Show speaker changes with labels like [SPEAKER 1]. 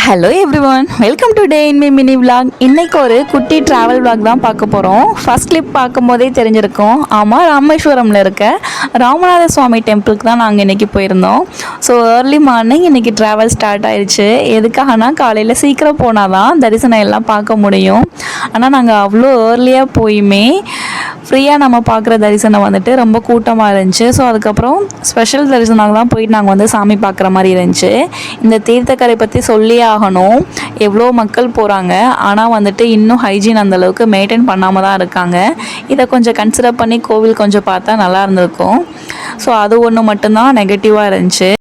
[SPEAKER 1] Hello everyone, welcome to day in my mini vlog. இன்றைக்கி ஒரு குட்டி ட்ராவல் விலாக் தான் பார்க்க போகிறோம். ஃபர்ஸ்ட் கிளிப் பார்க்கும்போதே தெரிஞ்சிருக்கோம். ஆமாம், ராமேஸ்வரமில் இருக்க ராமநாத சுவாமி டெம்பிளுக்கு தான் நாங்கள் இன்றைக்கி போயிருந்தோம். ஸோ ஏர்லி மார்னிங் இன்றைக்கி ட்ராவல் ஸ்டார்ட் ஆயிடுச்சு. எதுக்காகனா காலையில் சீக்கிரம் போனால் தான் தரிசனம் எல்லாம் பார்க்க முடியும். ஆனால் நாங்கள் அவ்வளோ ஏர்லியாக போயுமே ஃப்ரீயாக நம்ம பார்க்குற தரிசனம் வந்துட்டு ரொம்ப கூட்டமாக இருந்துச்சு. ஸோ அதுக்கப்புறம் ஸ்பெஷல் தரிசனம் தான் போயிட்டு நாங்கள் வந்து சாமி பார்க்குற மாதிரி இருந்துச்சு. இந்த தீர்த்தக்கரை பற்றி சொல்லியே ஆகணும். எவ்வளோ மக்கள் போகிறாங்க, ஆனால் வந்துட்டு இன்னும் ஹைஜீன் அந்தளவுக்கு மெயின்டைன் பண்ணாமல் தான் இருக்காங்க. இதை கொஞ்சம் கன்சிடர் பண்ணி கோவில் கொஞ்சம் பார்த்தா நல்லா இருந்திருக்கும். ஸோ அது ஒன்று மட்டும்தான் நெகட்டிவாக இருந்துச்சு.